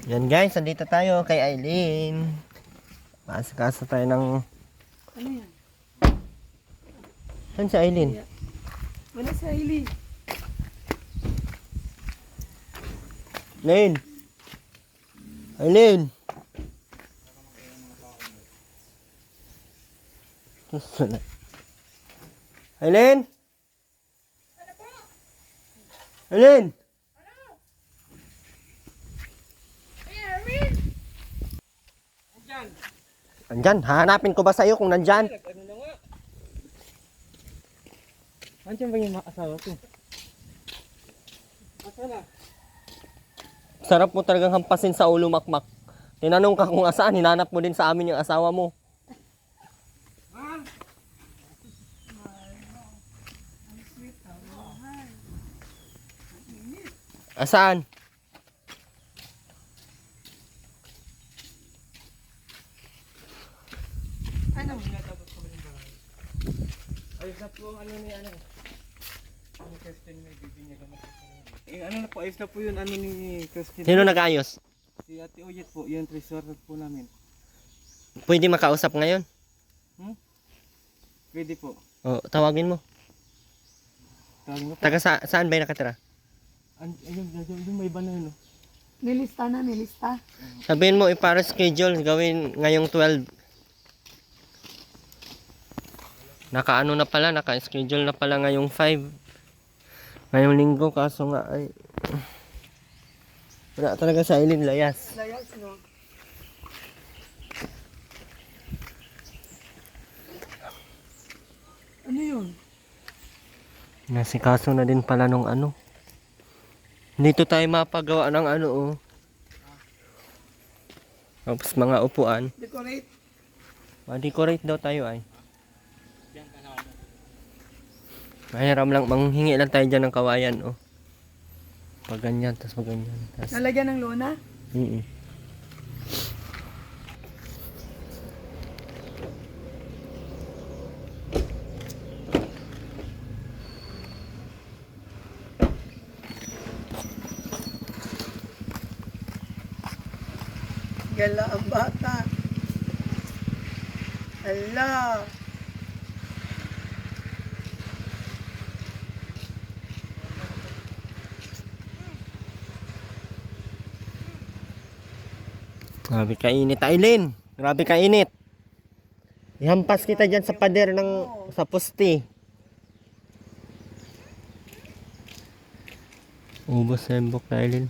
Yan guys, andito tayo kay Aileen. Pasok tayo ng... Ano yan? Saan si Aileen? Wala si Aileen. Aileen! Aileen! Wala. Aileen! Aileen! Andyan, hahanapin ko ba sa'yo kung nandyan? Ano na nga? Andiyan ba yung asawa ko? Asa na? Sarap mo talagang hampasin sa ulo, Makmak. Tinanong ka kung asaan, hinanap mo din sa amin yung asawa mo. Asaan? Ano? Ayos na po ang ano ni ano. Ano Christine may bibigyan gamot. Ano na po, ayos na po yun ano ni Christine. Sino nag-ayos? Si Ate Oyet po, yung resort po namin. Pwede makausap ngayon? Pwede po. O, tawagin mo. Tawag mo po. Taga saan ba yung nakatira? Yung may iba na yun. Nilista na, nilista. Sabihin mo, para schedule, gawin ngayong 12. Naka-ano na pala, naka-schedule na pala ngayong 5. Ngayong linggo, kaso nga ay... Wala talaga sa Aileen, layas. Layas, no? Ano yun? Nasikaso na din pala nung ano. Dito tayo mapagawa ng ano, oh. Tapos mga upuan. Decorate. Ma-decorate daw tayo ay. Mahiram lang, manghingi lang tayo dyan ng kawayan, oh. Pag ganyan, tapos pag ganyan. Tas, Nalagyan ng lona? Gala ang bata. Hala. Grabe kainit, Aileen. Grabe kainit. Ihampas kita dyan sa pader ng sa poste. Ubos na yung buhok na Aileen.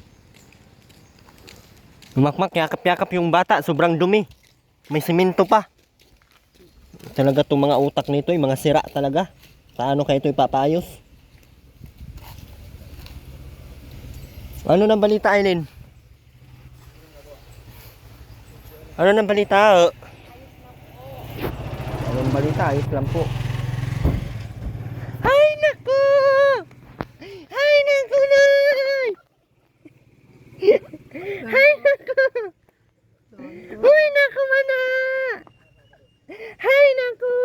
Makmak, yakap-yakap yung bata. Sobrang dumi. May simento pa. Talaga itong mga utak nito, yung mga sira talaga. Paano kayo ito ipapayos? Ano nang balita, Aileen? Ano nang balita? Anong balita? Ayos lang po. Ay, naku! Ay, naku, nay! Ay, naku! Uy, naku, mana! Ay, naku!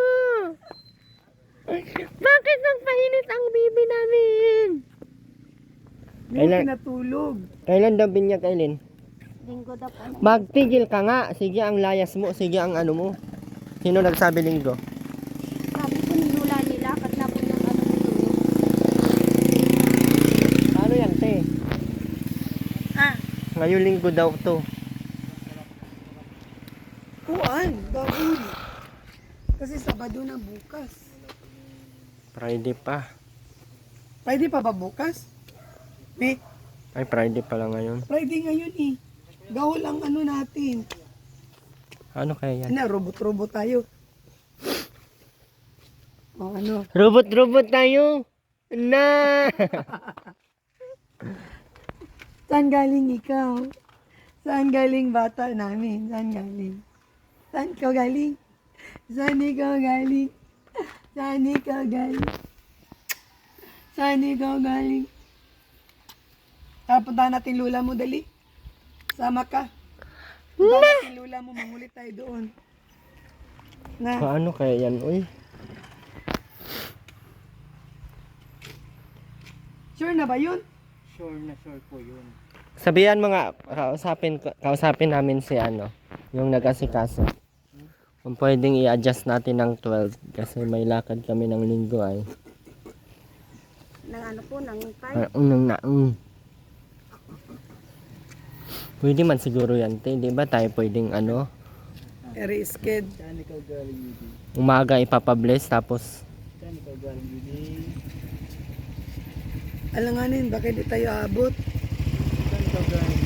Bakit nagpainit ang bibi namin? Yung pinatulog. Kailan daw binyag, Aileen? Linggo daw po. Magtigil ka nga. Sige ang layas mo. Sige ang ano mo. Sino nagsabi linggo? Sabi ko ni Lula nila, katla po yung ano nito. Ano yan, te? Ah, Ngayong linggo daw to. kuan, baboy. Kasi Sabado na bukas. Friday pa. Friday pa ba bukas? May Ay, Friday pala ngayon. Friday ngayon eh. Gawal ang ano natin. Ano kaya yan? Ano, robot-robot tayo. O ano? Robot-robot tayo. Na! Saan galing ikaw? Saan galing bata namin? Saan galing? Saan ikaw galing? Saan ikaw galing? Saan ikaw galing? Saan ikaw galing? Puntahan natin lula mo, dali. Sama ka. Puntahan natin lula mo, mangulit tayo doon. Na. Paano kaya yan, uy? Sure na ba yun? Sure na sure po yun. Sabihan mo nga, kausapin namin si ano, yung nag-asikaso. Kung pwedeng i-adjust natin ng 12 kasi may lakad kami ng linggo ay. Nang ano po, nang 5. Pwede man siguro yan, te. Di ba tayo pwedeng ano, Risked. Saan ikaw galing, Judy? umaga ipapabless tapos Saan ikaw galing, Judy? Alanganin, bakit di tayo abot? Saan ikaw galing?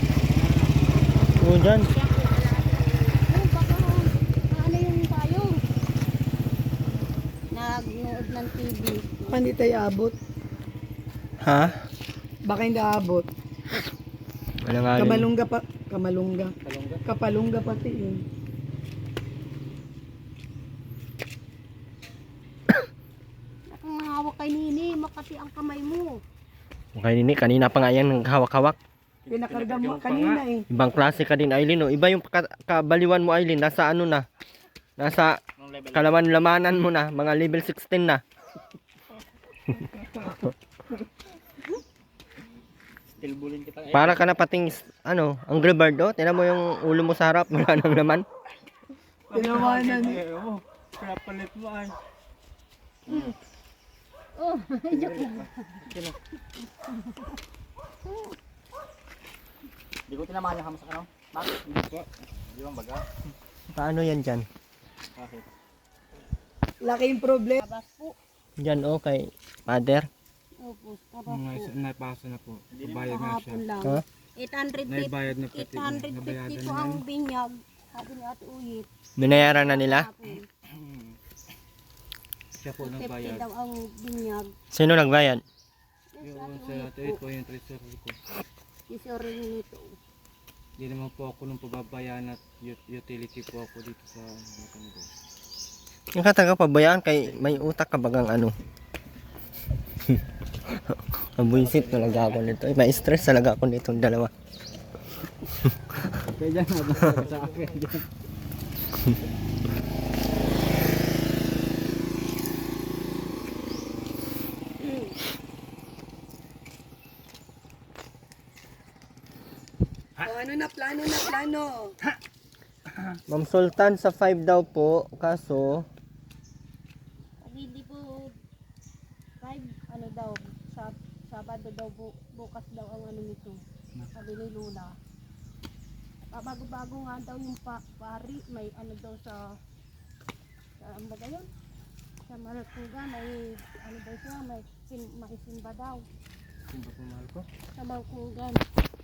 o dyan. Oh, baka ano yung tayo? Nagnood ng TV. Bakit di tayo abot? Ha? Baka hindi abot. Wala nga rin. Kamalungga pa. Kamalungga. Kalongga? Kapalungga pati yun. Nakang hawak kay Nini, makati ang kamay mo. Okay, nini, kanina pa nga yan naghawak-hawak. Pinakarga mo kanina eh. Ibang klase ka din, Aileen. Oh. Iba yung kabaliwan mo, Aileen. Nasa ano na? Nasa kalaman-lamanan mo na. Mga level 16 na. Still bullying kita. Para ka na pating, ano, Angry Bird, oh. Tignan mo yung ulo mo sa harap. Wala nang laman. Tinawanan. Oo. Kaya palit mo ay. Oh, joke lang. Hindi ko tinamahan yung hamas ano? Bakit? Hindi po. Di bang baga? Paano yan dyan? Bakit? Laki yung problem. Abas po. Dyan, oh, kay Mother. Opo, abas po. Naipasa na po. Nabayad na siya. Kahapon lang. Ha? 850. Naibayad na pati. 850 po ang binyag. Sabi ni Ate Uyit. Binayaran na nila? Kahapon. Siya po 50 nagbayad. daw ang binyag. Sino nagbayad? Yung sa ito po yung treasurer ko. Isore nito. Hindi naman po ako nung pababayan at utility po ako dito sa Matanda. Yung kataga pabayaan kay may utak ka bagang ano. Mabuisit talaga ako nito. May stress talaga ako nito dalawa. Kaya dyan nabasa sa akin. O ano na plano na plano? Ma'am Sultan sa 5 daw po. Kaso, Hindi po 5 ano daw sa Sabado daw bukas daw ang ano nito. Sabi ni Lula. Bago-bago nga daw yung pari may ano daw sa ano ba yun? Sa Malpuga may ano daw siya may maisimba daw Simba po mahal ko. sa Malpugan.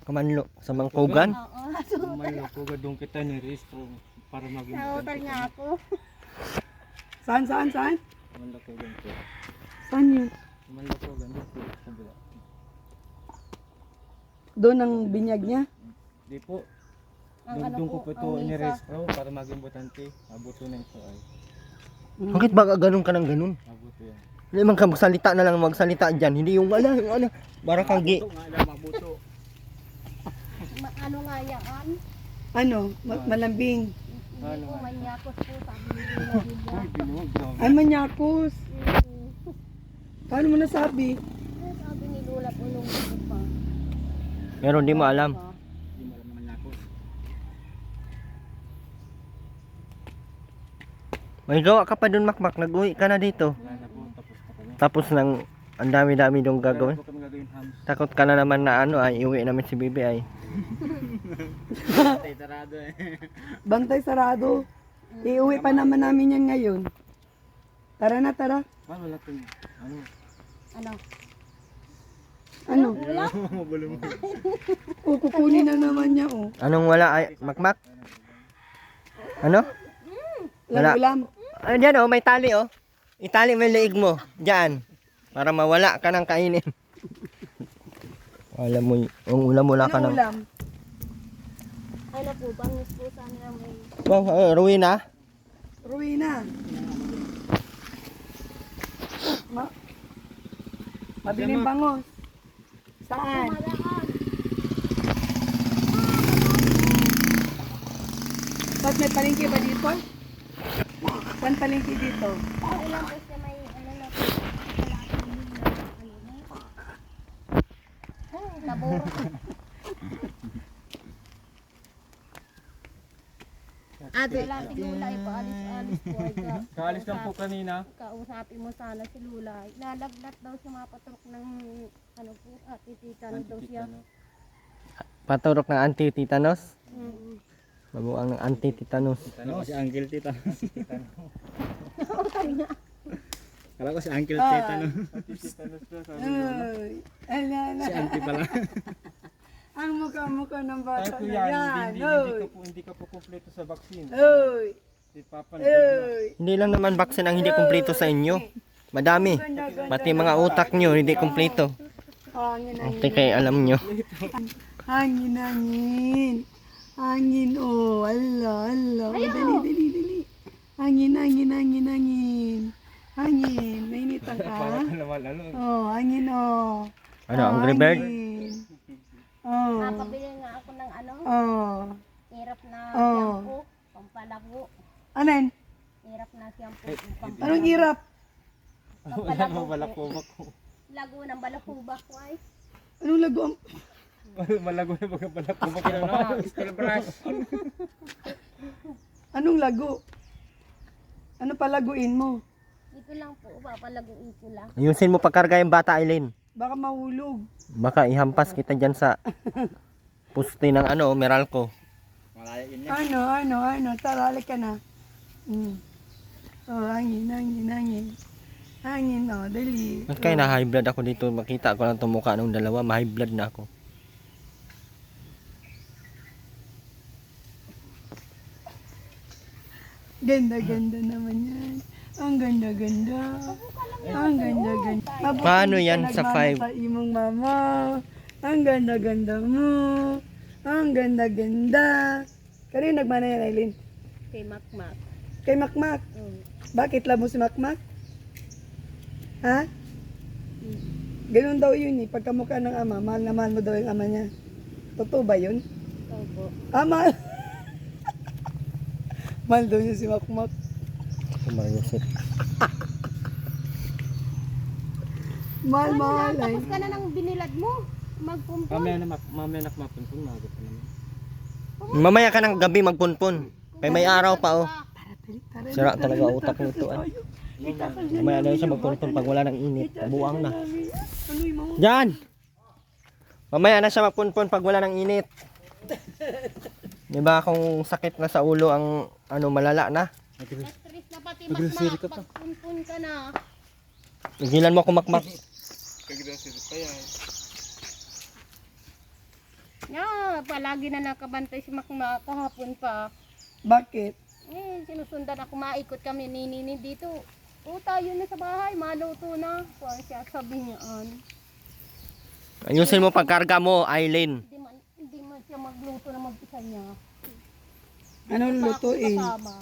kamanlo sa Mangkugan. Oo, Mahal ko gadong kita ni Risto para maging nautal niya ako. Saan? Mahal ko ganito. Saan yun? Mahal ko ganito. Kabila. Doon ang binyag niya? Di po. Ang ano Doon ko po, po ito ang misa. inirestro para maging botante. Abuto na ito ay. Bakit ba ganun ka ng ganun? Abuto yan. Hindi man ka magsalita na lang magsalita dyan. Hindi yung wala, yung ano. Para kang Mabuto. Ano nga yan? Ano? Malambing. Hindi po manyakos po sabi ni Lula Villa. Binuhog daw. Ay, manyakos. Paano mo nasabi? Sabi ni Lula po nung ano pa. Pero hindi mo alam. Hindi mo alam naman ako. May gawa ka pa dun, Makmak. Nag-uwi ka na dito. Wala na po. Tapos na kami. Tapos nang ang dami-dami dong Wala gagawin. po kami gagawin hams. Takot ka na naman na ano ay iuwi namin si Bibi ay. Tay tarado eh. Bantay sarado. Iuwi pa naman namin yan ngayon. Tara na, tara. Paano wala itong ano? Ano? Ano? Bulong. Kukunin na naman niya, oh. Anong wala ay Makmak? Ano? Wala. Ulam. Ay diyan oh, may tali oh. Itali mo yung leeg mo. Diyan. Para mawala ka ng kainin. Alam mo, yung ulam wala ka Ano ng... ulam? Ano po, bangis po sana may... Wow, Ruina. Ruina. Mabiling bangos. Saan? Malaan. Ba't may palengke ba dito? Saan palengke dito? Ano lang po siya may ano na po. Ano na? Naburo. Wala si Lula ay paalis-alis po. Ay Kaalis lang po kanina. kausapin mo sana si Lula. Nalaglat daw siya mapatrok ng ano po, tititan daw siya. Paturok ng anti-tetanus. Mm. Mabuang ng anti-tetanus. Kala ko si Uncle Tita. Kala ko si Uncle Ah. Tita, no? Titanos daw sabi. Ay, ala, ala. Si Auntie pala. Ang mukha-mukha ng Ay bata po na yan, yan. hindi ka po kumpleto sa vaccine. Oy, Si Papa oy. Hindi lang naman vaccine ang hindi kumpleto sa inyo. Madami. Pati mga utak nyo hindi kumpleto. Hangin, hangin. Ate kay alam nyo. Hangin, hangin. Hangin, oh. Ala, ala. Dali, dali, dali. Hangin, hangin, hangin, hangin. Hangin. Mainitan ka? Para ka naman ano. Oh, hangin, oh. Ano, Angry Bird? Hangin. Oh. Napabili nga ako ng ano, Oh. hirap na Oh. shampoo, pampalago. Anan? Hirap na shampoo, Anong pampalago. hirap? Wala mo balakubak ko. Lago ng balakubak ko ay. Anong lago? Malago na baga balakubak na. Steel brush. Anong lago? Ano palaguin mo? Dito lang po, papalaguin ko lang. Ayusin mo pagkarga yung bata, Aileen. Baka mahulog. Baka ihampas kita dyan sa puste ng ano, Meralco. Malaya yun yan. Ano? Tara, halik ka na. Oh, hangin, hangin, hangin. Hangin, oh, dali. Ba't kaya na high blood ako dito? Makita ko lang itong mukha ng dalawa, ma-high blood na ako. Ganda-ganda naman yan. Ang ganda-ganda. Ang ganda-ganda. Mabuti Paano ka yan sa nagmana five? Sa imong mama. Ang ganda-ganda mo. Ang ganda-ganda. Kanino nagmana yan, Aileen? Kay Makmak. Kay Makmak. Bakit love mo si Makmak? Ha? Ganun daw yun eh. Pagkamukha ng ama, mahal na mahal mo daw yung ama niya. Totoo ba yun? Opo. Ah, mahal. Mahal daw niya si Makmak. Kumayusit. Mahal, mahal ay. Tapos ka na ng binilad mo. Magpumpon. Mamaya na mapunpun, magot pa naman. Mamaya ka ng gabi magpunpun. Kaya may araw pa oh. Tara, Sira talaga utak nito ah. Mamaya na yun siya magpunpun pag wala ng init. Buang na. ano yung mga? Yan! Mamaya na siya magpunpun pag wala ng init. Diba kung sakit na sa ulo ang ano malala na. Stress na pati Makmak. Magpumpon ka na. Tigilan mo ako makmak. Kagdasir pa yan. Palagi na nakabantay si Makmak kahapon pa. Bakit? Sinusundan ako, maikot kami ninini dito. Tayo na sa bahay, maluto na. Kuwan siya, sabi niya, Ayusin mo pagkarga mo, Aileen. hindi man siya magluto na mag-isa niya. Ano lulutuin? Kasama.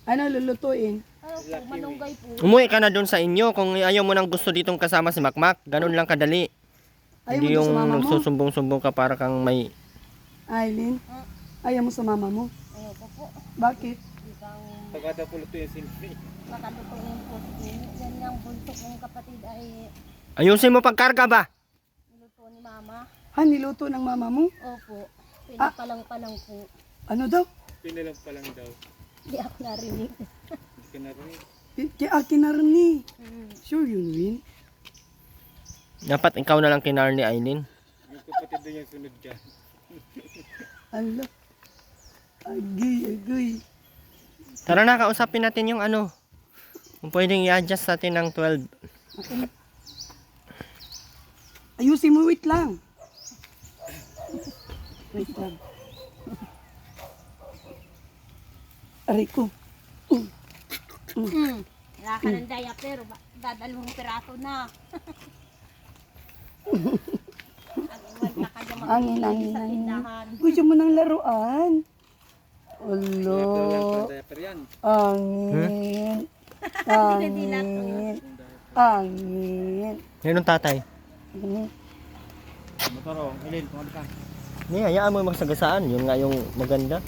Ano lulutuin? Ano po, malunggay po. Umuwi ka na doon sa inyo kung ayaw mo nang gusto ditong kasama si Makmak. Ganun lang kadali. Ayaw Hindi mo yung sa mama mo? nagsusumbong-sumbong ka para kang may... Aileen? Ayaw mo sa mama mo? Ayoko po. Bakit? Hindi kang Pagkata po luto yung silpi. makalutuin po. Yan yung buntok ng kapatid ay Ayusin mo pagkarga ba? niluto ni mama. Ha, niluto ng mama mo? Opo. Pinapalang-palang po. Ano daw? Pinilang pa lang daw. Hindi ako narinig. Hindi ka narinig. Kaya akin na rin eh. Sure yun, Win. Dapat ikaw na lang kinar ni Aileen. Yung kapatid doon yung sunod dyan. Ala. Agay. Tara na, kausapin natin yung ano. Kung pwedeng i-adjust natin ng 12. Ayusin mo, wait lang. Wait lang. Aray ko. Wala ka ng diaper. Dadalawang piraso na. Wala ka dyan Angin. sa tindahan. Gusto mo ng laruan? Ulo. Diaper yan. Angin. Angin. Ngayon tatay. Motor o, Aileen, kumali ka. Hindi, hayaan mo magsagasaan. Yun nga yung maganda.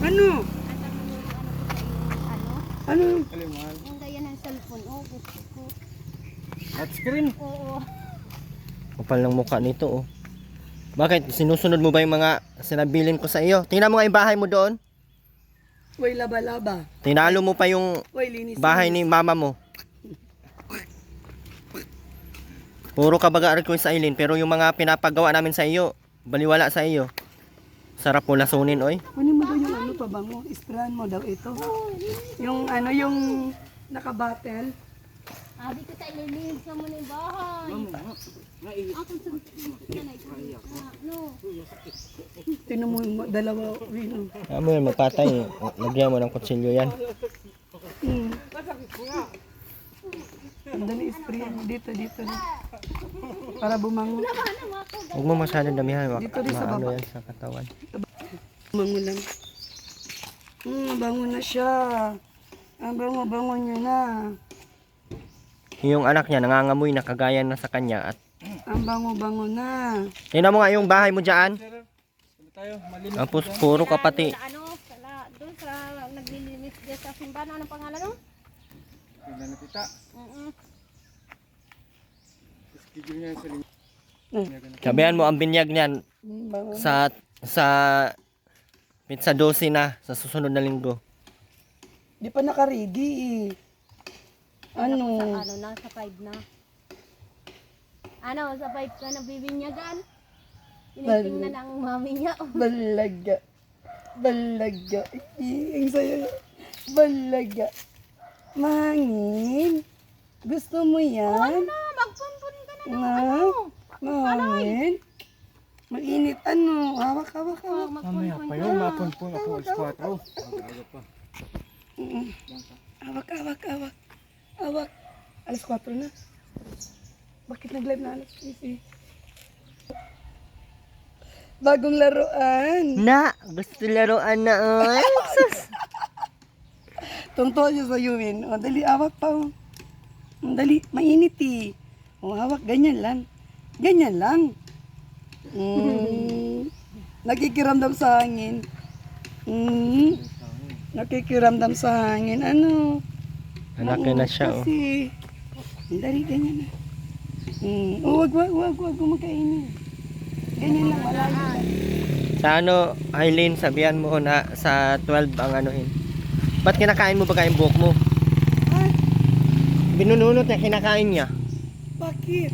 Ano? Ano? Kalimal. Yung gaya ng cellphone. Gusto ko. Touchscreen. Oo. Kapal ng mukha nito oh. Bakit? Sinusunod mo ba yung mga sinabilin ko sa iyo? Tingnan mo nga yung bahay mo doon. Uy, laba-laba. Tinalo mo pa yung Uy, linis. bahay ni mama mo. Puro ka baga request sa Aileen, pero yung mga pinapagawa namin sa iyo, baliwala sa iyo. Sarap mo lasunin, oy. Kunin mo daw yung ano pabango. Isprahan mo daw ito. Yung ano, yung nakabattle. Abi ko tayo lilinis sa muna yung bahay. Ako sa no. Tinan mo yung dalawa. Wino. Amo yan, magpatay. Lagyan mo ng kutsilyo yan. Ang dali spray mo dito, dito. Para bumango. Huwag mo masyadong damihan. Dito rin sa Maano baba. yan sa katawan. Bumango lang. Bango na siya. Ang bango-bango niya na. Yung anak niya nangangamoy na kagaya na sa kanya. At Ang bango-bango na. tingnan mo nga yung bahay mo dyan. Ano tayo? Malinis. Tapos puro kapati. Sa ano, doon sa naglilinis dyan sa simbahan, anong pangalan no? Tingnan na tita. Schedule niya sa linggo. Sabihan mo ang binyag niyan Bango. sa pizza 12 na sa susunod na linggo. Di pa naka-ready eh. Ano? Sa ano na, sa 5 na. Ano, sa 5 ka na bibinyagan? Tinitingnan ang mami niya. Balaga. Balaga. Ang saya. Balaga. Mahangin. Gusto mo yan? Na, magpunpun ka na. Na? Mahangin? Mainit. Ano? Hawak, hawak, hawak. Mamaya pa yun, mapunpun ako alas 4. Aga pa. Hawak, hawak, hawak. Hawak. Alas 4 na. Bakit nag-live na alas 3 eh? Bagong laruan. Na, gusto laruan na oy. Tungtol siya sa Yuwin. O, dali, hawak pa. O. Dali, mainit eh. O, hawak, ganyan lang. Ganyan lang. Nakikiramdam sa hangin. Nakikiramdam sa hangin. Ano? Anak na siya oh. Kasi, dali, ganyan na. Wag mo makainin. Ganyan lang, malayo lang. Sa ano, Aileen, sabihan mo na sa 12 ang anuhin. Ba't kinakain mo ba kayong buhok mo? Ha? Binununot niya, kinakain niya. Bakit?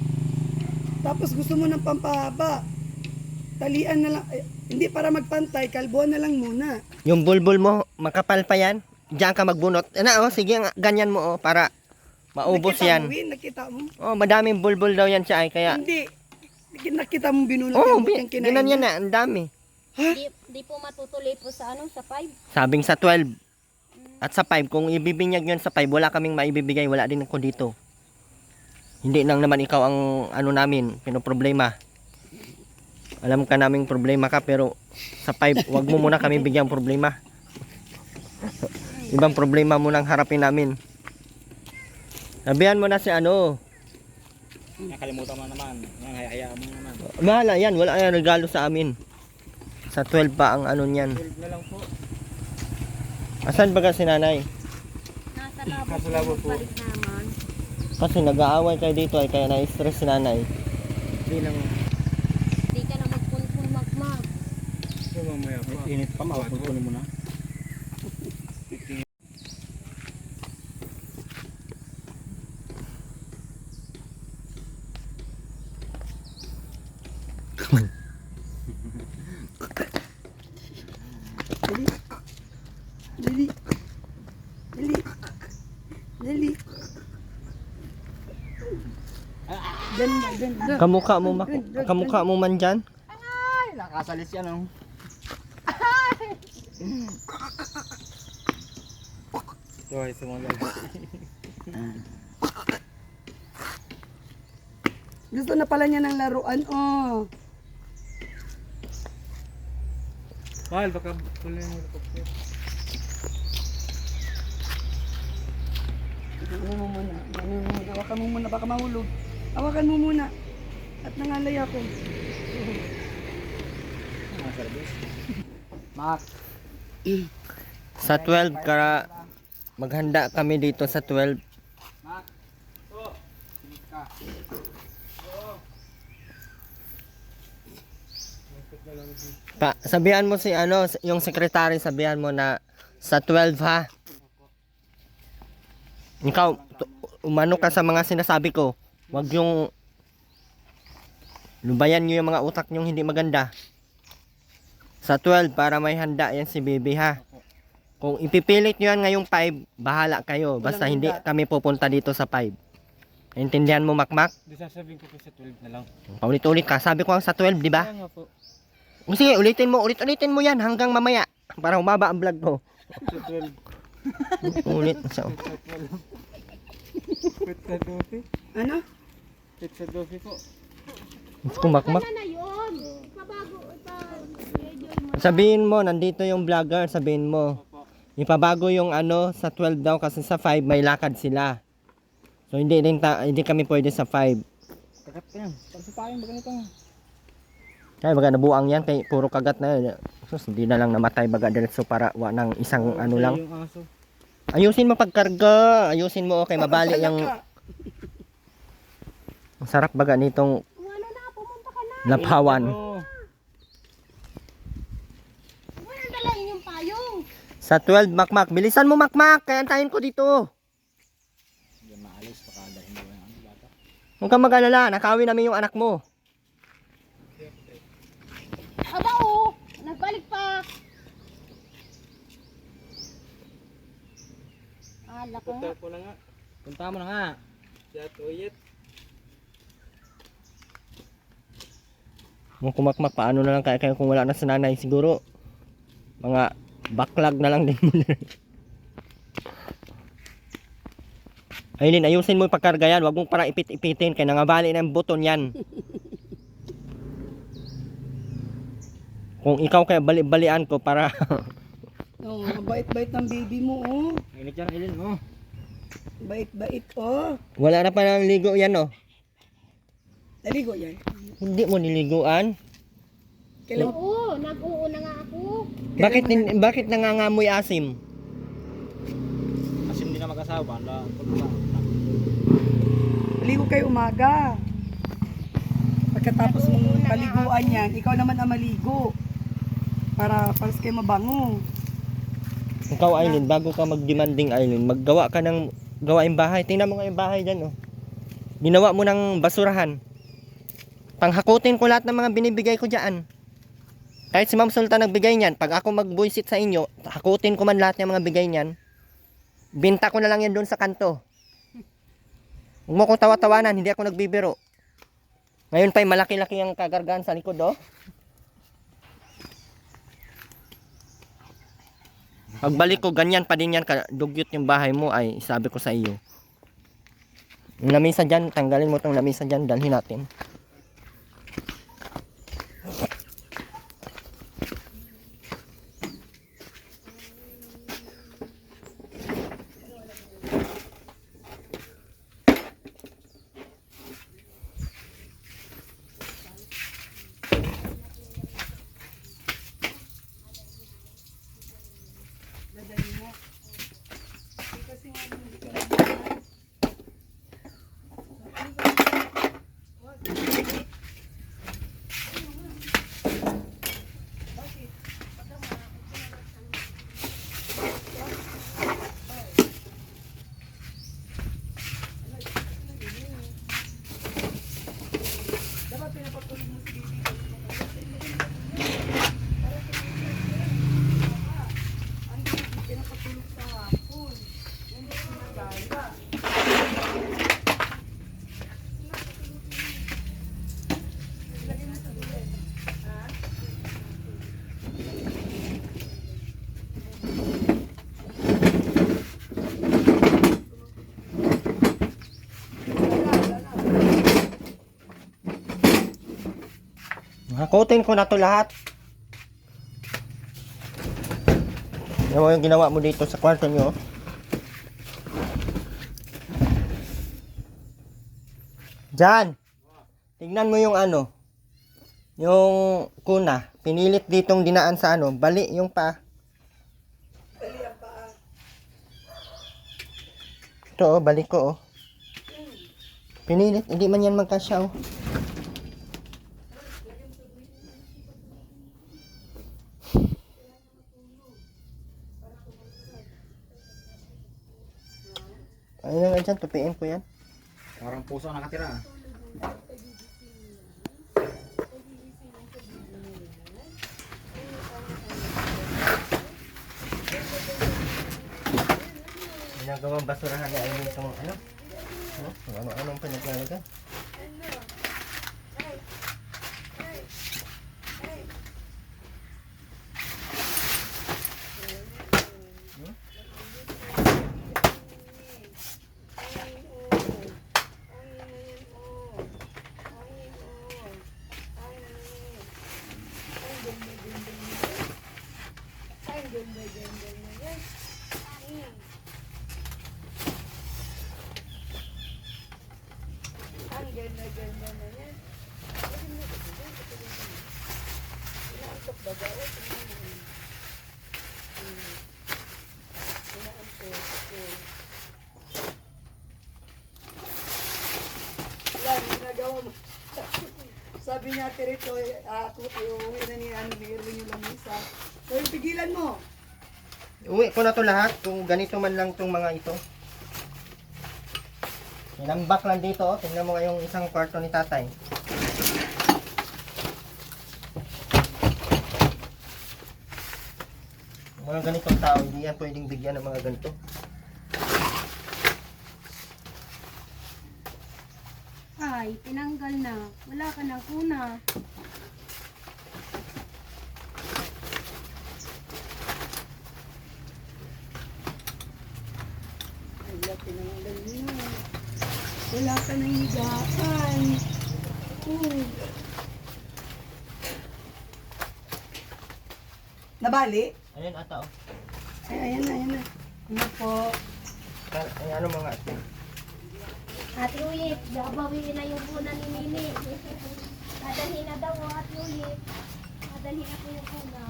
Tapos gusto mo ng pampahaba. Talian na lang. Hindi para magpantay, kalbuhan na lang muna. Yung bulbul mo, makapal pa yan. Diyan ka magbunot. Ano, sige, ganyan mo oh, para maubos Nakita yan. mo, Win? Nakita mo? Oh, madaming bulbul daw yan siya ay kaya. Hindi. Nakita mo binunot Oh, yung kinain ginanyan niya? na, ang dami. Di po matutuloy po sa ano, sa 5. Sabing sa 12. At sa 5, kung ibibinyag yun sa 5, wala kaming maibibigay, wala din ako dito. Hindi nang naman ikaw ang ano namin, pinoproblema. Alam ka naming problema ka, pero sa 5, wag mo muna kami bigyan problema. Ibang problema mo nang harapin namin. Sabihan mo na si ano. Nakalimutan mo naman. Yan, hayaan mo naman. Bahala yan, wala yan regalo sa amin. Sa 12 pa ang ano niyan. 12 na lang po. Asan ba si nanay? Nasa labo po. Balik naman. Kasi nag-aaway kayo dito ay kaya na-stress si nanay. Hindi lang. Di ka na magpunpun magmag. So, mamaya pa. Init pa, mapupunin mo na. Dali. Dali. Dali. Ganda, ganda. Kamukha mo man dyan? Ay, nakasalis yan oh. Ito ay sumagal. Gusto na pala niya ng laruan, oh. Mahal, baka tuloy mo na po. Ano mo muna. Hawakan mo muna, baka mahulog. Hawakan mo muna. At nangalay ako. Mak. Sa 12 kara maghanda kami dito sa 12. Mak. Oh. Sinit ka. Sabihan mo si ano, yung secretary, sabihan mo na sa 12 ha. Ikaw, umano ka sa mga sinasabi ko. Wag yung lubayan nyo yung mga utak nyong hindi maganda. Sa 12 para may handa yan si Bibi ha. Kung ipipilit nyo yan ngayong 5, bahala kayo. Basta hindi kami pupunta dito sa 5. Intindihan mo, Makmak? Di sasabihin ko po sa 12 na lang. Paulit-ulit ka. Sabi ko ang sa 12, di ba? Kaya nga po. Sige, ulitin mo yan hanggang mamaya. Para humaba ang vlog ko. Sa 12. Ulit. So, Pit sa 12. Ano? Pit sa 12 po. Kumakmak. Kaya na yun. Pabago, schedule mo. Sabihin mo, nandito yung vlogger, sabihin mo. Ipabago yung ano sa 12 daw kasi sa 5 may lakad sila. So hindi kami pwede sa 5. Kagat ka yan. Pagsipahin ba ganito? Kaya baga nabuang yan kay puro kagat na yun. Sus, hindi na lang namatay baga diretso para wa ng isang ano lang. Yung aso. Ayusin mo pagkarga. Ayusin mo okay mabali yung ang sarap baga nitong Kung ano na, pumunta ka na. lapawan. Oo. Walang dalahin yung payong. Sa 12 Makmak, bilisan mo Makmak, kaya antayin ko dito. Hindi maalis. Baka dahil mo yung ano bata. Huwag kang mag-alala, nakawin namin yung anak mo. Aba oh, nagbalik pa. Ala ka nga. Punta po na nga. Punta mo na nga. Siya tuyet. Kung kumakmak, paano na lang kaya kung wala na sa nanay siguro. Mga backlog na lang din mo. Ayun, ayusin mo yung pagkarga yan. Huwag mong parang ipit-ipitin. Kaya nangabali na yung buton yan. Kung ikaw kaya bali-balian ko para Oh, bait-bait ng baby mo, oh. Init yan, Aileen. Oh. Bait-bait, oh. wala na pa nang ligo yan, oh. Naligo yan. Hindi mo niliguan. Kailan Oo, nag-oo na nga ako. Bakit nangangamoy asim? Kasi hindi na mag-asawa. Maligo kayo umaga. Pagkatapos mong paliguan yan, ikaw naman ang maligo. Para kayo mabango. Ikaw, Aileen, bago ka mag-demanding, Aileen, maggawa ka ng gawain bahay. Tingnan mo nga yung bahay dyan, oh. Ginawa mo ng basurahan. Panghakutin ko lahat ng mga binibigay ko dyan. Kahit si Ma'am Sultan nagbigay niyan, pag ako mag-voice it sa inyo, hakutin ko man lahat ng mga bigay niyan. Binta ko na lang yan doon sa kanto. Huwag mo kong tawa-tawanan, hindi ako nagbibiro. Ngayon pa'y malaki-laki ang kagargaan sa likod, oh. Pagbalik ko, ganyan pa din yan, dugyot yung bahay mo, ay sabi ko sa iyo. Yung lamisa dyan, tanggalin mo tong lamisa dyan, dalhin natin. Hakutin ko na to lahat. Yan mo yung ginawa mo dito sa kwarto nyo. Diyan. Tignan mo yung ano. Yung kuna. Pinilit ditong dinaan sa ano. Bali yung pa. Ito oh, balik ko oh. Pinilit. Hindi man yan magkasya oh. Ayun nga dyan, tupiin ko yan. Parang puso ang nakatira. Ginagawang basurahan ni Aileen itong ano? Kung ano-anong pinaglalagay. Yan, ginagawa mo. Sabi niya, Tirito, ako, uuwi na ni Erwin yung lamisa. So, yung pigilan mo. Uwi ko na to lahat. Kung ganito man lang tong mga ito. Inambak lang dito. Oh. Tingnan mo nga yung isang kwarto ni tatay. Mga ganitong tao, hindi yan pwedeng bigyan ng mga ganito. Ay, tinanggal na. Wala ka ng kuna. Wala pinanggal mo. Wala ka nang higaan. Nabali? Ayan ata oh. Ay, ayan na, ayan na. Ano po? Ay, ano mga ate? Ate Ulit, babawiin na yung kuna ni Nini. Dadalhin na daw, Ate Ulit. Dadalhin na po yung kuna.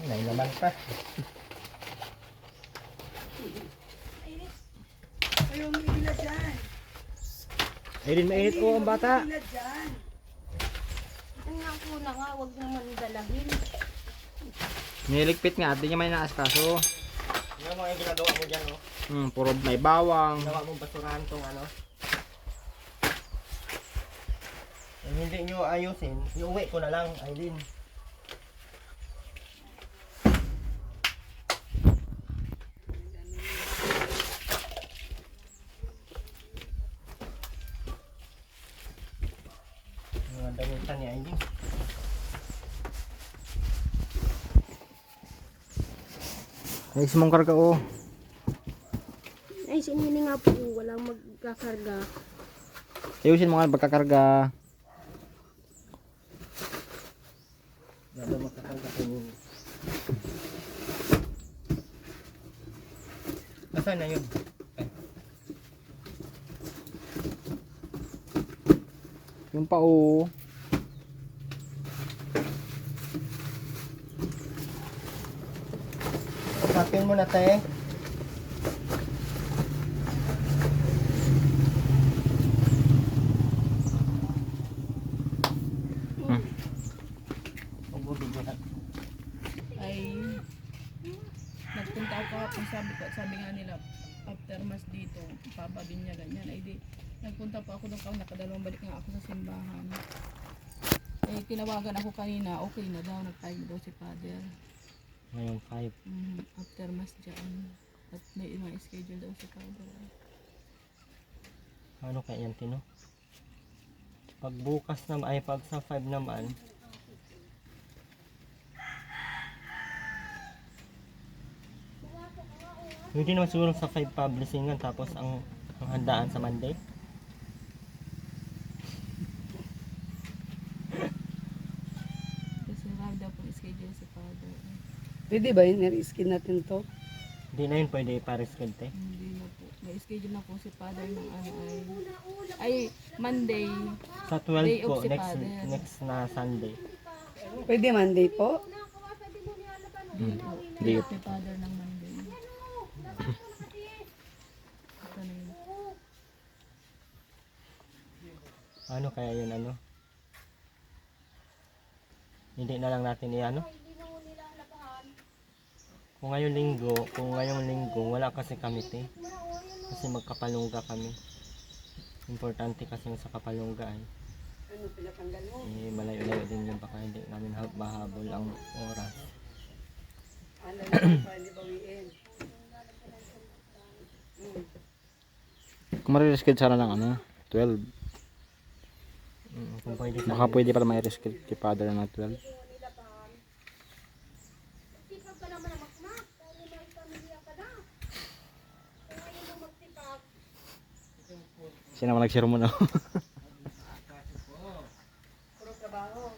May laman pa. Ayaw mo ila dyan. Aileen, mainit po ang bata. Ila dyan. Ang nga kuna nga, huwag naman dalahin. Niligpit nga, di niya may naaskaso. Ano mga yung ginagawa mo dyan oh? Puro may bawang. Ginawa mong basurahan tong ano? Kung hindi nyo ayusin, iuwi ko na lang, Aileen. Mga damitan ni Aileen. Ay, mong karga oh. Ay, si Nini nga po, walang magkakarga. Ayusin mo nga pagkakarga. Wala makakalga ko yun. Asan na yun? Yung pa oh. Sapin mo na tayo. Ay nagpunta ako kahapon, sabi nga nila after mas dito papabin niya ganyan, ay di nagpunta pa ako doon, nakadalawang balik nga ako sa simbahan. Eh tinawagan ako kanina, okay na daw, nag-time daw si father. Ngayon 5. After mas dyan at may mga schedule daw si father. Ano kaya yan, Tino? Pag bukas naman, ay pag sa 5 naman, hindi naman siguro sa 5 publishingan tapos ang handaan sa Monday. Kasi marami daw pong schedule si father. Pwede ba yun? I-skin natin to? Hindi na yun pwede i-reschedule. Hindi na po. May schedule na po si father ng ano ay Monday. Sa Day 12 po, off si next, Father. next na Sunday. Pwede Monday po? Day off ni father ng Monday. Ano kaya yun ano? Hindi na lang natin i-ano? Hindi na ho nila labahan. Kung ngayong linggo, wala kasi kami te. Kasi magkapalungga kami. Importante kasi sa kapalungga ay Ano, pinatanggal mo? malayo-layo din yun, baka hindi namin mahabol ang oras. Ano na, pwede bawiin. Kung marirescue sana ng ano, 12. Kung pwede Baka pwede pala marirescue kay father na 12. Sipag ka naman na makmak. Dahil may pamilya ka na. Kung ngayon mo magsipag, Sino naman nagsiro mo na? Puro trabaho.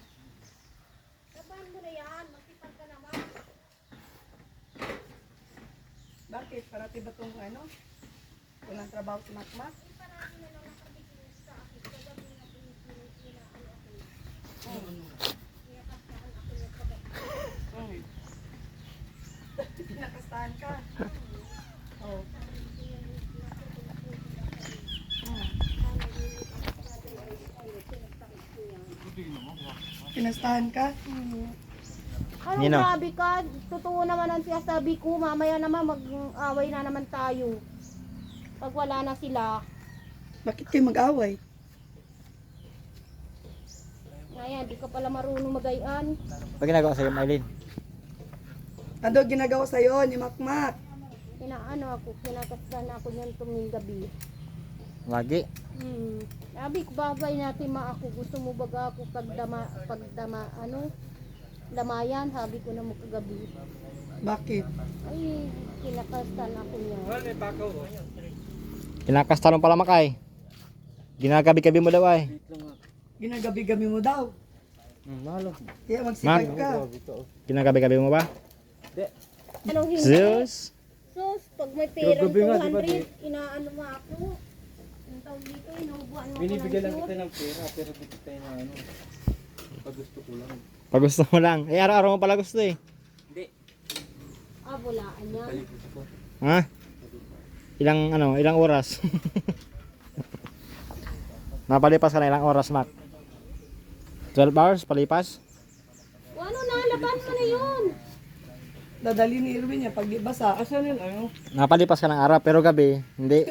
labahan mo na yan. Magsipag ka naman. Bakit? Parati ba itong ano? Walang trabaho si Makmak? Pinakastahan ka. Oh. Pinastahan ka? Ano Nino? grabe ka? Totoo naman ang sinasabi ko. Mamaya naman mag-away na naman tayo. Pag wala na sila. Bakit kayo mag-away? Ngayon, di ka pala marunong magayan. Pag ginagawa sa'yo, Mylene? Ano ginagawa sa'yo ni Makmak? Kinakastan ako niyan tuming gabi. Lagi. Sabi ko, babay natin ako. Gusto mo baga ako damayan, sabi ko na mo kagabi. Bakit? Ay, kinakastan ako niya. Kinakastalong pala makay. Ginagabi-gabi mo daw ay. Ginagabi-gabi mo daw. Malo. Kaya magsipag ka. Ginagabi-gabi mo ba? Anong hindi? Zeus. Sus, pag may perang 200, inaano mo ako. Yung tawag dito, inuubuan mo Binibigyan lang ako kita ng ng pera, pero dito tayo na ano. Pag gusto ko lang. Pag gusto mo lang. Eh, araw-araw mo pala gusto eh. bulaan yan. Ha? Ilang oras? Napalipas ka na ilang oras, Mac? 12 hours palipas? Ano na, laban mo na yun. Dadali ni Irwin niya pag di basa. Asan yun? Ano? Napalipas ka ng araw pero gabi, hindi.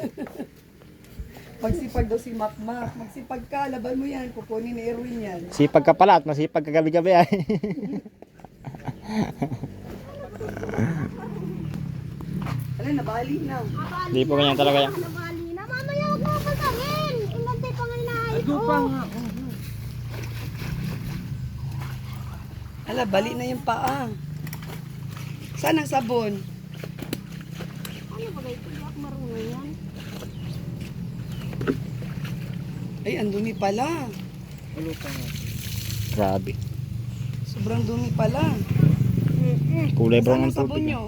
Magsipag daw si Makmak. Magsipag ka, laban mo yan. Kukunin ni Irwin yan. Sipag ka pala at masipag ka gabi-gabi ay. Alam, nabali na. Hindi po ganyan talaga yan. Nabali na. Mamaya huwag mo pasangin. Inantay pa nga inaayos ko. Ala, bali na yung paa. Saan ang sabon? Ano ba ito? Hindi ako marunong yan. Ay, ang dumi pala. Grabe. Sobrang dumi pala. Kulay brown Saan ang ang sabon tubig. nyo?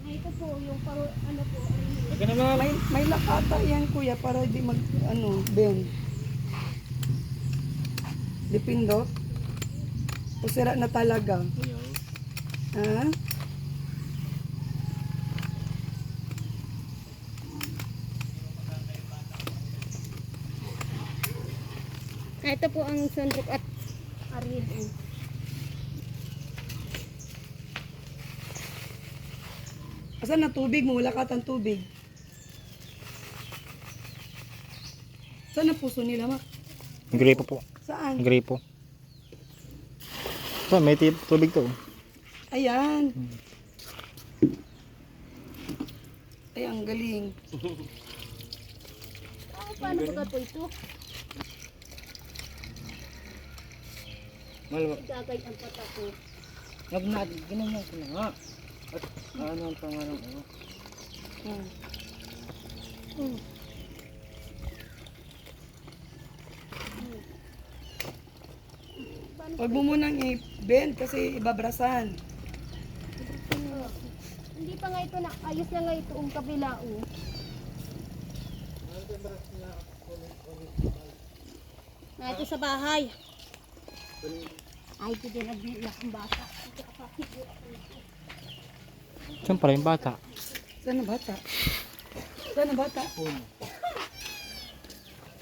Ay, ito po, yung pang, ano po, May lakata yan, kuya, para di mag, bend. Dipindot. O sira na talaga. Ha? ito po ang sandok at ariel. Asan na tubig mo? Wala katang tubig. Saan ang puso nila, Mak? Gripo po. Saan? Gripo. So, may tubig to. Ayan. Ay, ang galing. Paano ba ito ito? Malawak. Gagay ang pata ko. Ginanyan ko na nga. At ano ang pangalan ko? Huwag mo munang i-bend kasi ibabrasan. Hindi pa nga ito na, ayos na nga ito ang kabila oh. Na ito sa bahay. Ay, ito din nag-iiyak ang bata. Saan pala yung bata? Saan ang bata? Saan ang bata?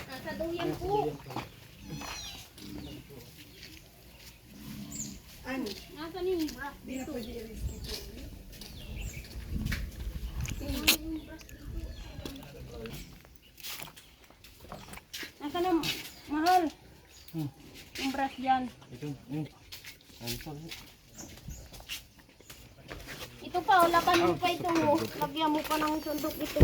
Nasa duyan po. Nasaan yung brush dito? Nasaan ang mahal? Yung brush dyan. Ito. Ito pa, lakan mo pa ito mo. Lagyan mo pa ng sundok ito.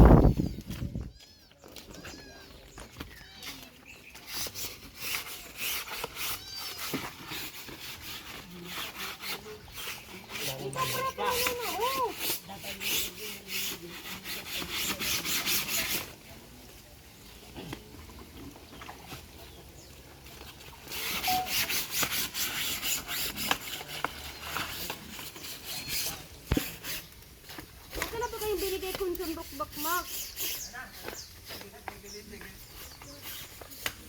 Ito na ba kayong binigay kong sundok bakmak?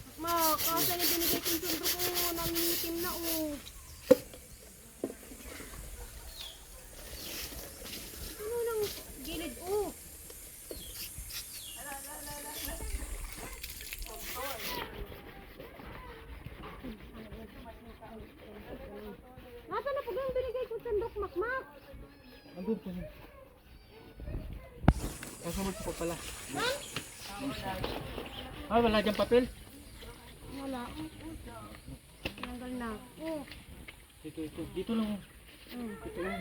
Bakmak, kasi na binigay kong sundok ko nangingitim na oh. Ano nang gilid oh? Nasaan na po yung binigay kong sundok makmak? Andun po. Kasunod ko pala. Ah, wala dyan papel. Wala. Tanggal na. Oh. Ito. Dito lang. Mm. Ito lang.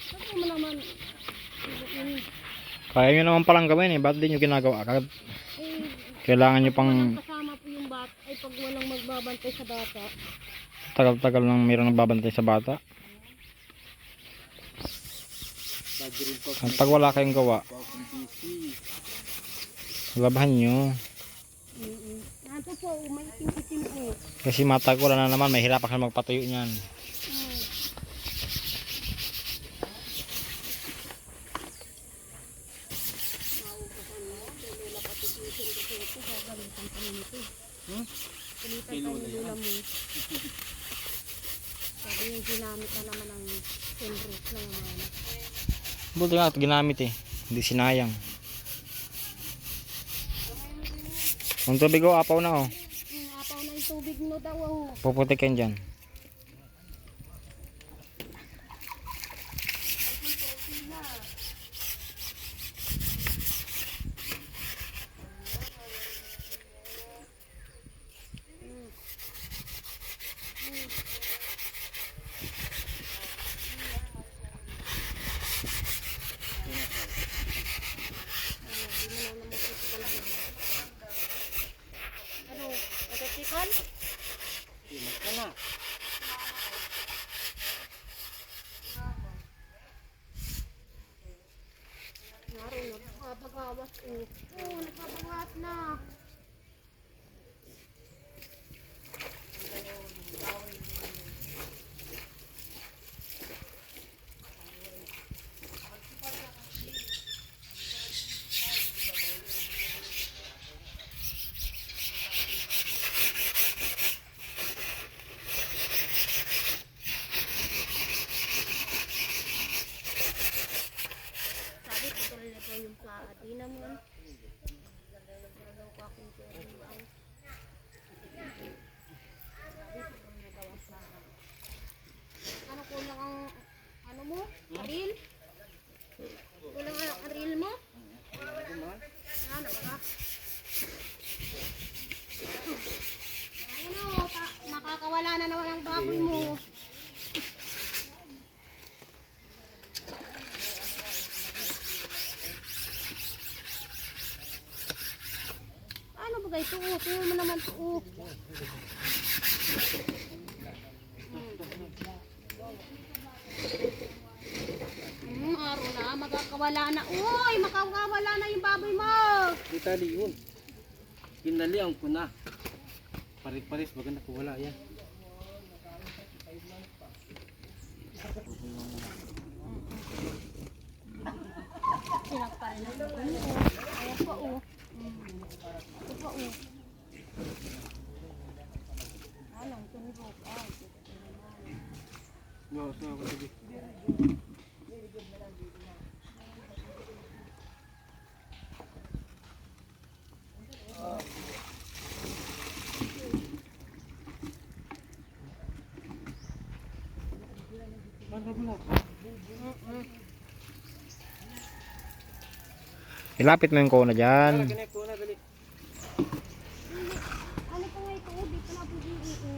Kasi mo naman. Kaya nyo naman palang gawin eh. Ba't di nyo ginagawa agad? Eh, Kailangan nyo pang walang kasama po yung bata. Ay, pag walang magbabantay sa bata. tagal-tagal nang mayroong nagbabantay sa bata. Lagi rin po. At pag wala kayong gawa, labahan nyo. Nanto po, may itim-itim po. Kasi matagulan na naman, mahirap ka magpatuyo niyan. Mm. Kulitan tayo ng lula mo. Sabi yung ginamit na naman ng sunroof lang naman. Buti nga ito ginamit eh. Hindi sinayang. Ang tubig ko, apaw na oh. Apaw na yung tubig mo daw. Oh. Puputikin dyan. Ano? Natatikan? Naroon, nagpapagawas. Oo, nagpapagawas na. Sabi ko talaga po yung di naman. Nagdalaw ko akong turuan. Sabi ko nagawa sa ano kulang ang ano mo? Aril? Kulang ang aril mo? Ano ba? Ayun o, makakawala na naman ang baboy mo. Ano ba ito? Tingnan mo naman ito. Araw na, magkakawala na. Uy, makakawala na yung baboy mo. Itali yun. Kinaliang ko na. Parit-paris, baga nakuwala yan. Sinagparin na ito. Ayan pa o. Ito pa o. Alang, tumibok. Ay, Wow, sa ako sige. mo. Ilapit mo yung kona dyan. Ganyan ko na, dali. Ano ko nga ito? Dito na po dito.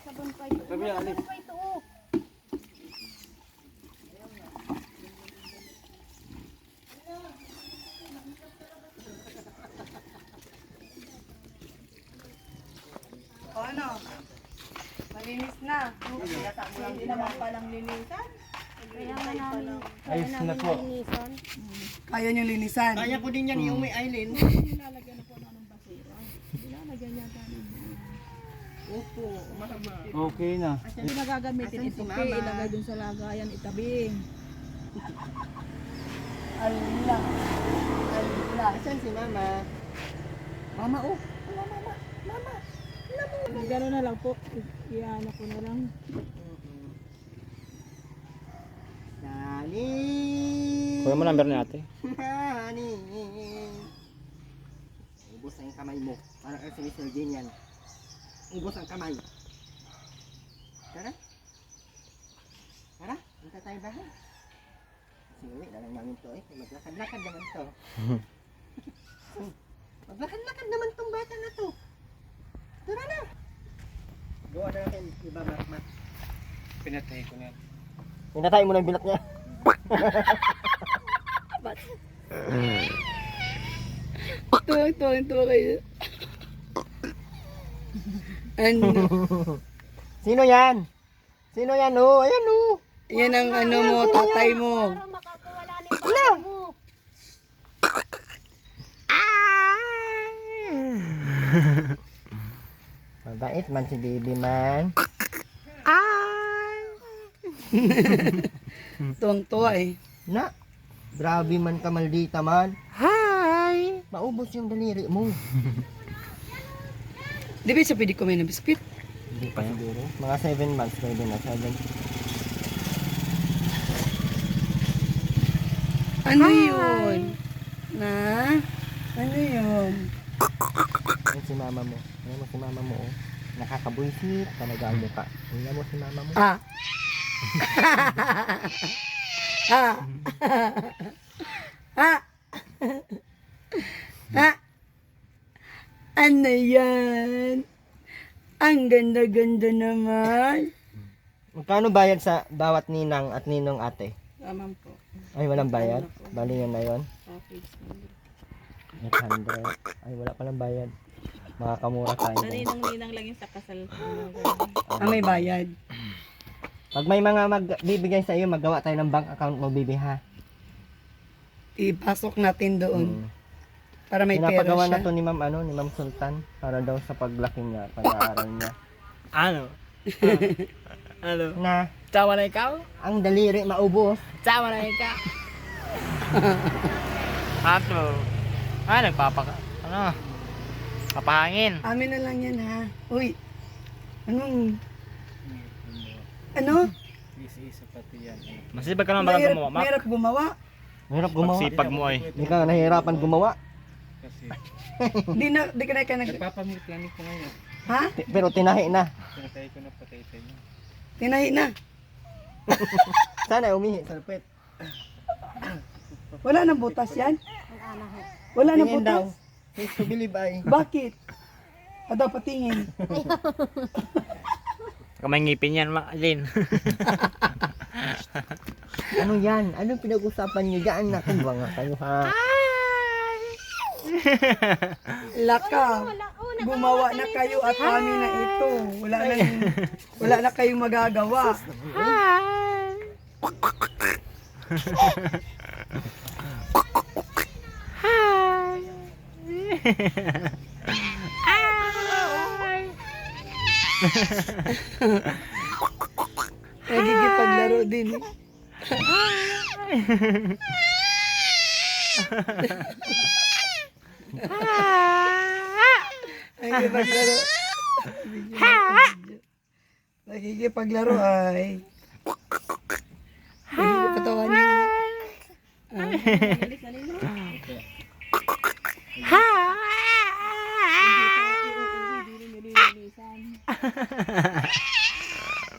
Sabon pa ito. Sabi niya, alis. Sabon pa ito. Oh. O ano? Malinis na. Hindi naman palang linisan. Kaya nga namin. Ayos na po. Linisan. Kaya nyo linisan. Kaya ko din yan yung may Eileen. Nilalagyan ako na ng basura. Nilalagyan niya tayo. Opo, mama. Okay na. Hindi na gagamitin ito. Ilagay dun sa lagayan, itabi. Alila. Alila. Asan si mama? Mama, oh. Gano'n na lang po. Iyan ko na lang. Dali. Kuha mo number ni ate. Dali. Ubos ang kamay mo. Para kasi ni Sylvain yan. Ubos ang kamay. Tara. Tara. Punta tayo bahay. Sinuwi na lang namin to eh. Maglakad-lakad naman to. Maglakad-lakad naman tong bata na to. Tara na. Gawa na natin iba mat. Pinatay ko na. Pinatay mo na yung bilat niya. Tuwang-tuwa kayo. Ano? Sino yan? Sino yan? Oh, ayan oh. Yan ang ano mo, tatay mo. Para makakawala ni papa mo. Mabait man si baby man. Tuwang-tuwa eh. Na, grabe man ka maldita man. Hi! Maubos yung daliri mo. Di ba sa pwede kumain ng biskit? Hindi pa siguro. Mga 7 months pwede na. 7. Ano yun? Na? Ano yun? Yan si mama mo. Ayan mo si mama mo oh. Nakakabuisit talaga ang mukha. Ayan mo si mama mo. Ah. Ah. Ah. Ah. Ano yan? Ang ganda-ganda naman. Magkano bayad sa bawat ninang at ninong ate? Tama po. Ay, walang bayad? Bali yun na yun. Package. 800. Ay, wala palang bayad. Makakamura tayo. Naninang-ninang lang yung sa kasal ko. Ah, may bayad. Pag may mga magbibigay sa iyo, maggawa tayo ng bank account mo, bibi ha. Ipasok natin doon. Mm. Para may pera Pinapagawa na siya. to ni Ma'am ni Ma'am Sultan para daw sa paglaki niya, pag-aaral niya. Ano? Ano? Na Tawa na ikaw? ang daliri maubos. Tawa na ikaw? Ato. Ano? Papahangin. Amin na lang yan ha. Uy. Anong? Ano? Isa-isa pati yan. Masipag ka naman balang gumawa, Mac. Mahirap gumawa. Mahirap gumawa. Sipag mo ay. Hindi ka nahihirapan gumawa. Kasi Di ka na nagpapamilk lang ko ngayon. Ha? Pero tinahi na. Pinatay ko na patay niya. Tinahi na. Sana umihi sa pet. Wala nang butas yan? Ang anak ko. Wala nang Tingin daw. butas? Face to believe ay. Bakit? Daw patingin. Kamay ngipin yan, Mac-Lin. Ano yan? Anong pinag-usapan niyo? Diyan na kung nga kayo ha. Laka. Gumawa na kayo at amin na ito. Wala na kayong magagawa. Nagigipaglaro din. Nagigipaglaro. Nagigipaglaro ay. Patawanin mo.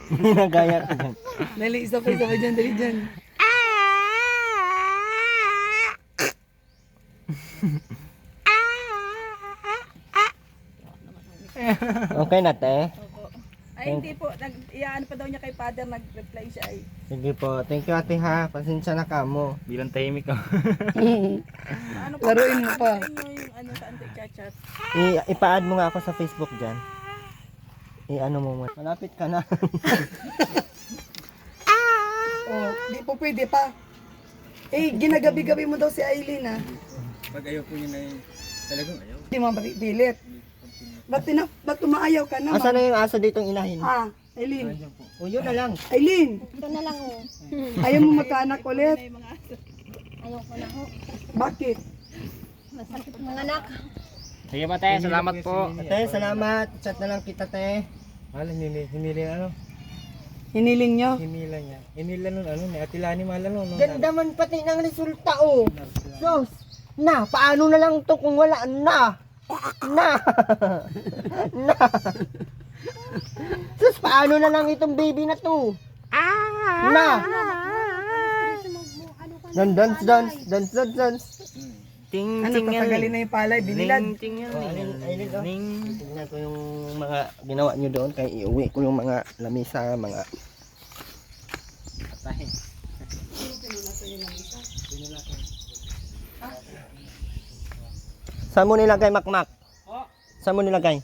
Nagaya ka dyan. Dali, isa pa dyan, dali dyan. Okay na, te. Opo. Ay, hindi po. Iyaan pa daw niya kay father, nag-reply siya ay. Sige po. Thank you, ate, ha. Pasensya na ka mo. Bilang tahimik ka. Ano po? Laruin mo pa. Sa inyo yung ano, saan to i-chat? I-add mo nga ako sa Facebook dyan. I-ano mo mo. Malapit ka na. Oh, di po pwede pa. Eh, ginagabi-gabi mo daw si Aileen, ha? Pag ayaw po yun ay talagang ayaw. Hindi mo pilit. Ba't umaayaw ka naman? Asa na yung aso ditong inahin? Ah, Aileen. O, yun na lang. Aileen, Ito na lang oh. ayaw mo magkaanak ulit? Ayoko na ho. Bakit? Masakit mga anak. Sige pa te, salamat po. Ate, salamat. Chat na lang kita, te. Mahal, hinili ano? Hiniling nyo? Hinila niya. Hinila nun ano, ni Ate Lani mahal ano. No? Ganda man pati ng resulta, oh. Sos, na, paano na lang to kung wala na? Na. Na. Sus, paano na lang itong baby na to? Na. Dance, dance, dance, dance, dance. Ting, Ano, tatagalin na yung palay, binilad. Tingnan ko yung mga ginawa nyo doon. Kaya iuwi ko yung mga lamisa, mga... Saan mo nilagay, Makmak? Saan mo nilagay?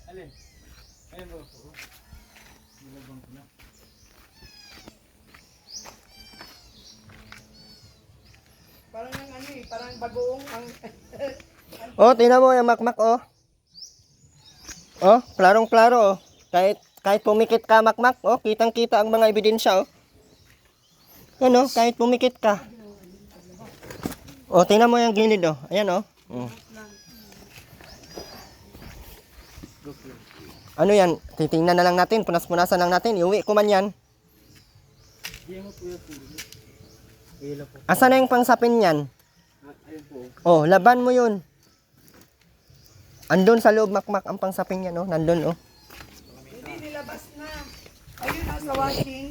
Parang yung ano eh, parang bagoong ang... Oh, tingnan mo yung Makmak, oh. Oh, klarong-klaro, oh. Kahit pumikit ka, Makmak, oh, kitang-kita ang mga ebidensya, oh. Yan, oh, kahit pumikit ka. Oh, tingnan mo yung gilid, oh. Ayan, oh. Ano yan? Titingnan na lang natin, punas-punasan lang natin. Iuwi ko man yan. Asa na yung pangsapin yan? Oh, laban mo yun. Andun sa loob, Makmak, ang pangsapin yan, oh. Nandun, oh. Hindi nilabas na. Ayun, nasa washing.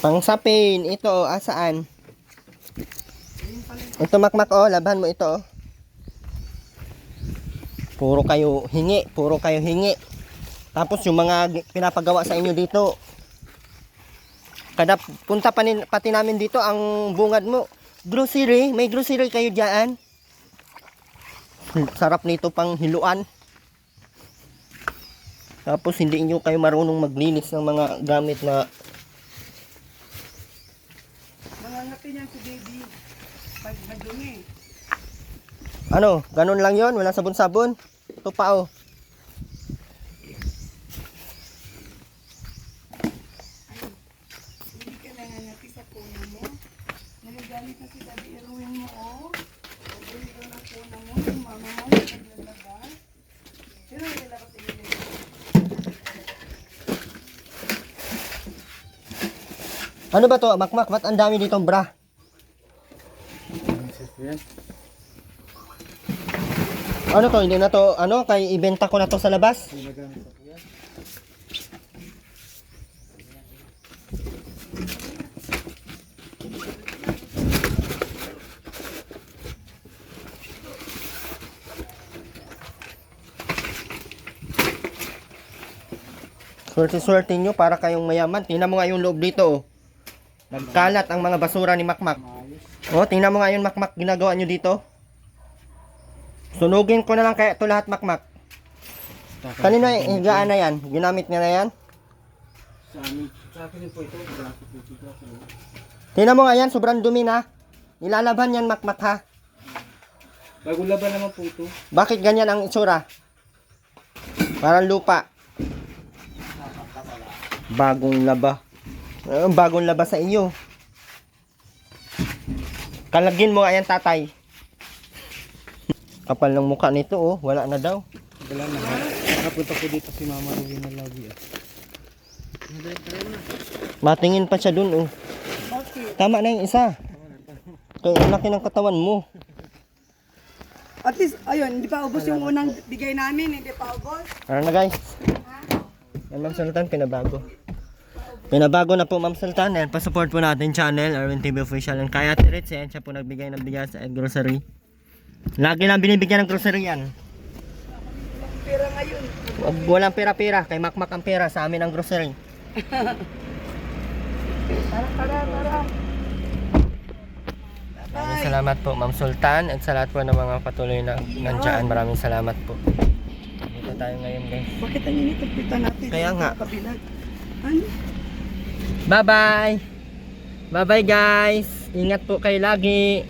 Pangsapin, ito, oh, asaan? Ito, Makmak, oh, laban mo ito, oh. Puro kayo hingi. Tapos yung mga pinapagawa sa inyo dito, kada punta pati namin dito ang bungad mo. Grocery, may grocery kayo diyan. Sarap nito pang hiluan. Tapos hindi niyo kayo marunong maglinis ng mga gamit na Nangangati niyan si baby. Pag madumi. ano, ganun lang yon, wala sabon-sabon. Ito pa, oh. Hindi ka nangangati sa kuna mo. Nagagalit na si Daddy Erwin mo, oh. Pagbulit ka na kuna mo, yung mama mo, naglalabas. Sino naglalabas sa inyo? Ano ba to, Makmak? Ba't ang dami ditong bra? Ano to, hindi na to, ano, kay ibenta ko na to sa labas? Swerte-swerte nyo para kayong mayaman. Tingnan mo nga yung loob dito, oh. Nagkalat ang mga basura ni Makmak. Oh, tingnan mo nga yung Makmak ginagawa nyo dito. Sunugin ko na lang kaya ito lahat, Makmak. Kanino yung higaan na yan? Ginamit niya na yan? Sa akin din po ito. Tingnan mo nga yan, sobrang dumi na. Nilalaban yan, Makmak, ha? Bagong laban naman po ito. Bakit ganyan ang itsura? Parang lupa. Bagong laba. Bagong laba sa iyo. Kalagin mo ayan tatay. Kapal ng mukha nito oh, wala na daw. Wala na. Nakapunta po dito si Mama Rowena lagi ah. Matingin pa siya dun oh. Tama na yung isa. Kaya ang laki ng katawan mo. At least, ayun, hindi pa ubos yung unang bigay namin, hindi pa ubos. Ano na guys? Yan Ma'am Sultan, pinabago. Pinabago na po Ma'am Sultan. Yan, pa-support po natin channel, Arwin TV Official. And kaya Tirits, yan siya po nagbigay ng bigas at grocery. Lagi lang binibigyan ng grocery yan. Pera ngayon. Walang pera-pera, kay Makmak ang pera, sa amin ang grocery. Tara. Maraming salamat po Ma'am Sultan at sa lahat po ng mga patuloy na nandiyan. Maraming salamat po. Dito tayo ngayon guys. Bakit ang init ang pita natin? Kaya nga. Kabilag. Ano? Bye bye! Bye bye guys! Ingat po kayo lagi!